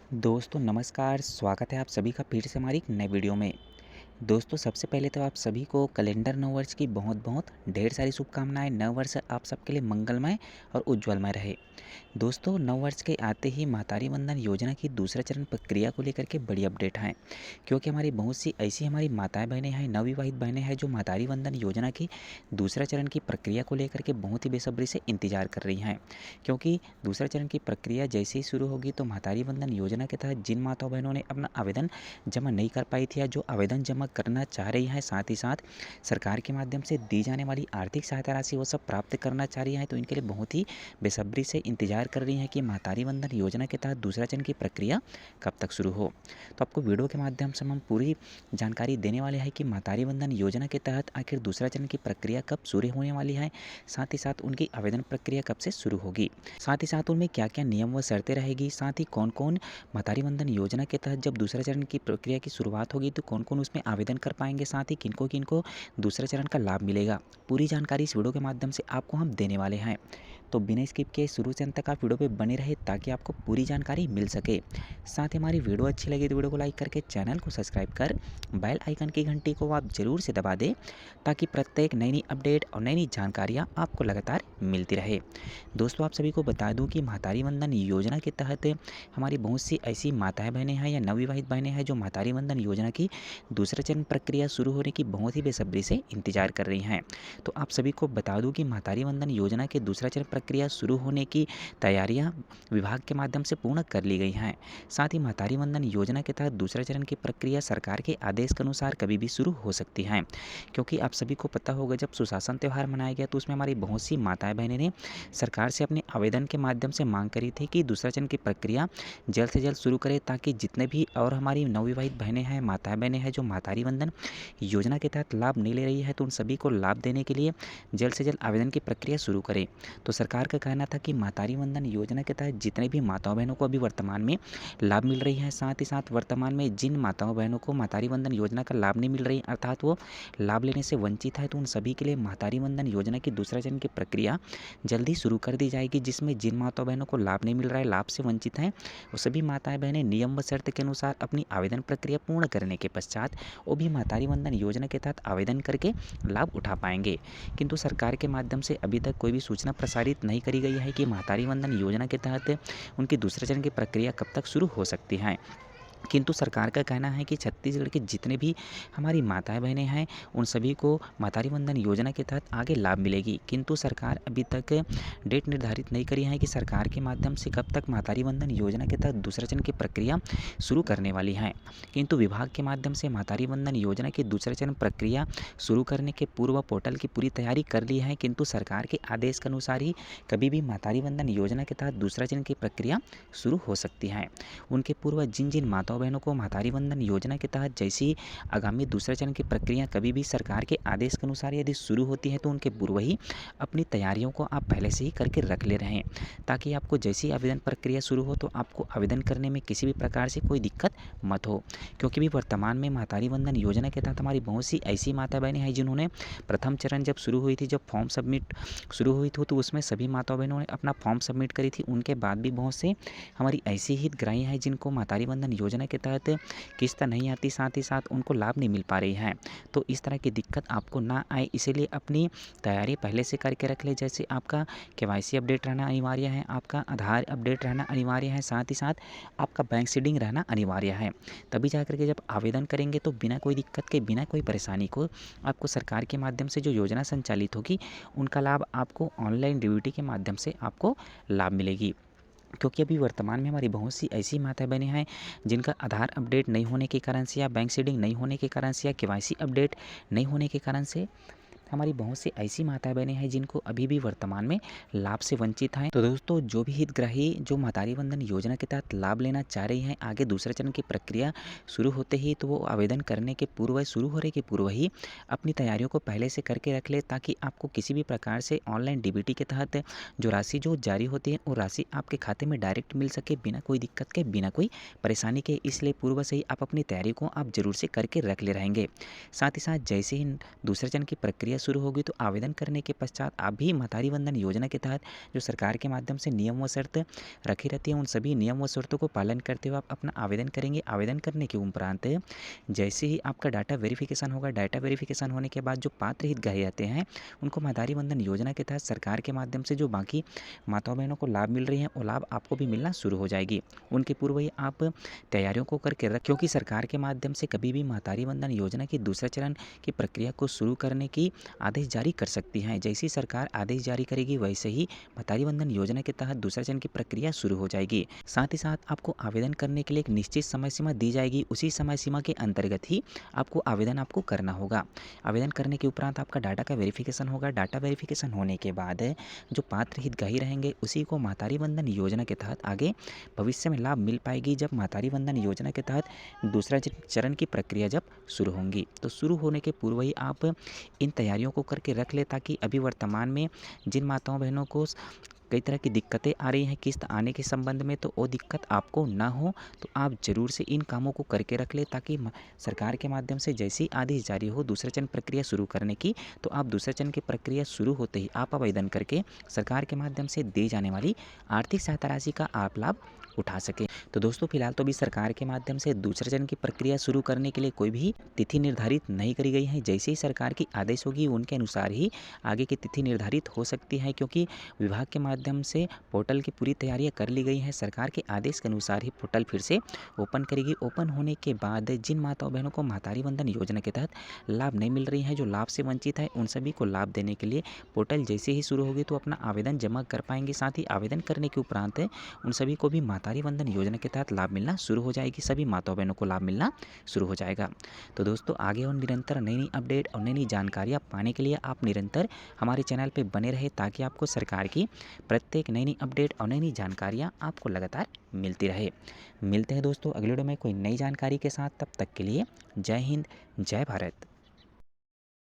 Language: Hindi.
दोस्तों नमस्कार, स्वागत है आप सभी का फिर से हमारी एक नए वीडियो में। दोस्तों सबसे पहले तो आप सभी को कैलेंडर नववर्ष की बहुत-बहुत ढेर सारी शुभकामनाएँ। नव वर्ष आप सबके लिए मंगलमय और उज्ज्वलमय रहे। दोस्तों नववर्ष के आते ही महतारी वंदन योजना की दूसरा चरण प्रक्रिया को लेकर के बड़ी अपडेट है, क्योंकि हमारी बहुत सी ऐसी हमारी माताएँ बहनें हैं, नवविवाहित बहनें हैं जो महतारी वंदन योजना की दूसरा चरण की प्रक्रिया को लेकर के बहुत ही बेसब्री से इंतजार कर रही हैं। क्योंकि दूसरा चरण की प्रक्रिया जैसे ही शुरू होगी तो महतारी वंदन योजना के तहत जिन माताओं बहनों ने अपना आवेदन जमा नहीं कर पाई थी या जो आवेदन जमा करना चाह रही हैं, साथ ही साथ सरकार के माध्यम से दी जाने वाली आर्थिक सहायता राशि वो सब प्राप्त करना चाह रही हैं, तो इनके लिए बहुत ही बेसब्री से इंतजार कर रही हैं कि महतारी वंदन योजना के तहत दूसरा चरण की प्रक्रिया कब तक शुरू हो। तो आपको वीडियो के माध्यम से हम पूरी जानकारी देने वाले हैं कि महतारी वंदन योजना के तहत आखिर दूसरा चरण की प्रक्रिया कब शुरू होने वाली है, साथ ही साथ उनकी आवेदन प्रक्रिया कब से शुरू होगी, साथ ही साथ उनमें क्या क्या नियम व शर्तें रहेगी, साथ ही कौन कौन महतारी वंदन योजना के तहत जब दूसरा चरण की प्रक्रिया की शुरुआत होगी तो कौन कौन उसमें आवेदन कर पाएंगे, साथ ही किनको किनको दूसरे चरण का लाभ मिलेगा। पूरी जानकारी इस वीडियो के माध्यम से आपको हम देने वाले हैं, तो बिना स्किप के शुरू से अंत तक आप वीडियो पे बने रहे ताकि आपको पूरी जानकारी मिल सके। साथ ही हमारी वीडियो अच्छी लगी तो वीडियो को लाइक करके चैनल को सब्सक्राइब कर बेल आइकन की घंटी को आप जरूर से दबा दें, ताकि प्रत्येक नई नई अपडेट और नई नई जानकारियाँ आपको लगातार मिलती रहे। दोस्तों आप सभी को बता दूं कि महतारी वंदन योजना के तहत हमारी बहुत सी ऐसी माताएं बहनें हैं या नवविवाहित बहनें हैं जो महतारी वंदन योजना की दूसरा चरण प्रक्रिया शुरू होने की बहुत ही बेसब्री से इंतजार कर रही हैं। तो आप सभी को बता दूं कि महतारी वंदन योजना के दूसरा चरण प्रक्रिया शुरू होने की तैयारियां विभाग के माध्यम से पूर्ण कर ली गई हैं। साथ ही महतारी वंदन योजना के तहत दूसरा चरण की प्रक्रिया सरकार के आदेश के अनुसार कभी भी शुरू हो सकती है, क्योंकि आप सभी को पता होगा जब सुशासन त्यौहार मनाया गया तो उसमें हमारी बहुत सी माताएं बहनें ने सरकार से अपने आवेदन के माध्यम से मांग करी थी कि दूसरा चरण की प्रक्रिया जल्द से जल्द शुरू करें, ताकि जितने भी और हमारी नवविवाहित बहनें हैं, माताएं बहनें हैं जो महतारी वंदन योजना के तहत लाभ नहीं ले रही है, तो उन सभी को लाभ देने के लिए जल्द से जल्द आवेदन की प्रक्रिया शुरू करें। तो सरकार का कहना था कि महतारी वंदन योजना के तहत जितने भी माताओं बहनों को अभी वर्तमान में लाभ मिल रही है, साथ ही साथ वर्तमान में जिन माताओं बहनों को महतारी वंदन योजना का लाभ नहीं मिल रही, अर्थात वो लाभ लेने से वंचित है, तो उन सभी के लिए महतारी वंदन योजना की दूसरा चरण की प्रक्रिया जल्दी शुरू कर दी जाएगी, जिसमें जिन माताओं बहनों को लाभ नहीं मिल रहा है, लाभ से वंचित हैं, वो सभी माताएं बहनें नियम व शर्त के अनुसार अपनी आवेदन प्रक्रिया पूर्ण करने के पश्चात वो भी महतारी वंदन योजना के तहत आवेदन करके लाभ उठा पाएंगे। किंतु सरकार के माध्यम से अभी तक कोई भी सूचना प्रसारित नहीं करी गई है कि महतारी वंदन योजना के तहत उनकी दूसरे चरण की प्रक्रिया कब तक शुरू हो सकती है। किंतु सरकार का कहना है कि छत्तीसगढ़ के जितने भी हमारी माताएं बहनें हैं उन सभी को महतारी वंदन योजना के तहत आगे लाभ मिलेगी, किंतु सरकार अभी तक डेट निर्धारित नहीं करी है कि सरकार के माध्यम से कब तक महतारी वंदन योजना के तहत दूसरा चरण की प्रक्रिया शुरू करने वाली है। किंतु विभाग के माध्यम से महतारी वंदन योजना की दूसरा चरण प्रक्रिया शुरू करने के पूर्व पोर्टल की पूरी तैयारी कर ली है, किंतु सरकार के आदेश के अनुसार ही कभी भी महतारी वंदन योजना के तहत दूसरा चरण की प्रक्रिया शुरू हो सकती है। उनके पूर्व जिन जिन माताओं बहनों को महतारी वंदन योजना के तहत जैसी आगामी दूसरे चरण की प्रक्रिया कभी भी सरकार के आदेश के अनुसार यदि शुरू होती है तो उनके पूर्व ही अपनी तैयारियों को आप पहले से ही करके रख ले रहे हैं, ताकि आपको जैसी आवेदन प्रक्रिया शुरू हो तो आपको आवेदन करने में किसी भी प्रकार से कोई दिक्कत मत हो। क्योंकि भी वर्तमान में महतारी वंदन योजना के तहत हमारी बहुत सी ऐसी माता बहनें हैं जिन्होंने प्रथम चरण जब शुरू हुई थी, जब फॉर्म सबमिट शुरू हुई थी तो उसमें सभी माता बहनों ने अपना फॉर्म सबमिट करी थी। उनके बाद भी बहुत से हमारी ऐसी हितग्राही हैं जिनको महतारी वंदन योजना के तहत किस्त नहीं आती, साथ ही साथ उनको लाभ नहीं मिल पा रही है। तो इस तरह की दिक्कत आपको ना आए इसीलिए अपनी तैयारी पहले से करके रख ले। जैसे आपका केवाईसी अपडेट रहना अनिवार्य है, आपका आधार अपडेट रहना अनिवार्य है, साथ ही साथ आपका बैंक सीडिंग रहना अनिवार्य है। तभी जा करके जब आवेदन करेंगे तो बिना कोई दिक्कत के, बिना कोई परेशानी को आपको सरकार के माध्यम से जो योजना संचालित होगी उनका लाभ आपको ऑनलाइन डीबीटी के माध्यम से आपको लाभ मिलेगी। क्योंकि अभी वर्तमान में हमारी बहुत सी ऐसी माताएं बहनें हैं जिनका आधार अपडेट नहीं होने के कारण से या बैंक सीडिंग नहीं होने के कारण से या केवाईसी अपडेट नहीं होने के कारण से हमारी बहुत सी ऐसी माताएं बहनें हैं जिनको अभी भी वर्तमान में लाभ से वंचित हैं। तो दोस्तों जो भी हितग्राही जो महतारी वंदन योजना के तहत लाभ लेना चाह रही हैं, आगे दूसरे चरण की प्रक्रिया शुरू होते ही तो वो आवेदन करने के पूर्व, शुरू होने के पूर्व ही अपनी तैयारियों को पहले से करके रख ले, ताकि आपको किसी भी प्रकार से ऑनलाइन डीबीटी के तहत जो राशि जो जारी होती है वो राशि आपके खाते में डायरेक्ट मिल सके, बिना कोई दिक्कत के, बिना कोई परेशानी के। इसलिए पूर्व से ही आप अपनी तैयारी को आप जरूर से करके रख ले रहेंगे। साथ ही साथ जैसे ही दूसरे चरण की प्रक्रिया प्रक्रिया शुरू होगी। तो आवेदन करने के पश्चात आप भी महतारी वंदन योजना के तहत जो सरकार के माध्यम से नियम व शर्त रखी रहती है, उन सभी नियम व शर्तों को पालन करते हुए आप अपना आवेदन करेंगे। आवेदन करने के उपरांत जैसे ही आपका डाटा वेरिफिकेशन होगा, डाटा वेरिफिकेशन होने के बाद जो पात्र हितग्राही रहते हैं उनको महतारी वंदन योजना के तहत सरकार के माध्यम से जो बाकी माताओं बहनों को लाभ मिल रही हैं वो लाभ आपको भी मिलना शुरू हो जाएगी। उनके पूर्व ही आप तैयारियों को करके रख, क्योंकि सरकार के माध्यम से कभी भी महतारी वंदन योजना की दूसरे चरण की प्रक्रिया को शुरू करने की आदेश जारी कर सकती हैं। जैसी सरकार आदेश जारी करेगी वैसे ही महतारी वंदन योजना के तहत दूसरे चरण की प्रक्रिया शुरू हो जाएगी। साथ ही साथ आपको आवेदन करने के लिए एक निश्चित समय सीमा दी जाएगी। उसी समय सीमा के अंतर्गत ही आपको आवेदन करना होगा। आवेदन करने के उपरांत आपका डाटा का वेरिफिकेशन होगा। डाटा वेरिफिकेशन होने के बाद जो पात्र हितग्राही रहेंगे उसी को महतारी वंदन योजना के तहत आगे भविष्य में लाभ मिल पाएगी, जब महतारी वंदन योजना के तहत दूसरा चरण की प्रक्रिया जब शुरू होंगी। तो शुरू होने के पूर्व ही आप इन तैयारियों को करके रख ले, ताकि अभी वर्तमान में जिन माताओं बहनों को कई तरह की दिक्कतें आ रही हैं किस्त आने के संबंध में, तो वो दिक्कत आपको ना हो। तो आप ज़रूर से इन कामों को करके रख ले, ताकि सरकार के माध्यम से जैसे ही आदेश जारी हो दूसरे चरण प्रक्रिया शुरू करने की, तो आप दूसरे चरण की प्रक्रिया शुरू होते ही आप आवेदन करके सरकार के माध्यम से दी जाने वाली आर्थिक सहायता राशि का आप लाभ उठा सके। तो दोस्तों फिलहाल तो भी सरकार के माध्यम से दूसरे चरण की प्रक्रिया शुरू करने के लिए कोई भी तिथि निर्धारित नहीं करी गई है। जैसे ही सरकार की आदेश होगी उनके अनुसार ही आगे की तिथि निर्धारित हो सकती है, क्योंकि विभाग के माध्यम से पोर्टल की पूरी तैयारियां कर ली गई हैं। सरकार के आदेश के अनुसार ही पोर्टल फिर से ओपन करेगी। ओपन होने के बाद जिन माताओं बहनों को महतारी वंदन योजना के तहत लाभ नहीं मिल रही है, जो लाभ से वंचित है, उन सभी को लाभ देने के लिए पोर्टल जैसे ही शुरू होगी तो अपना आवेदन जमा कर पाएंगे। साथ ही आवेदन करने के उपरांत उन सभी को भी महतारी वंदन योजना के तहत लाभ मिलना शुरू हो जाएगी। सभी माताओं बहनों को लाभ मिलना शुरू हो जाएगा। तो दोस्तों आगे और निरंतर नई नई अपडेट और नई नई जानकारियाँ पाने के लिए आप निरंतर हमारे चैनल पर बने रहे, ताकि आपको सरकार की प्रत्येक नई नई अपडेट और नई नई जानकारियाँ आपको लगातार मिलती रहे। मिलते हैं दोस्तों अगले वीडियो में कोई नई जानकारी के साथ। तब तक के लिए जय हिंद, जय भारत।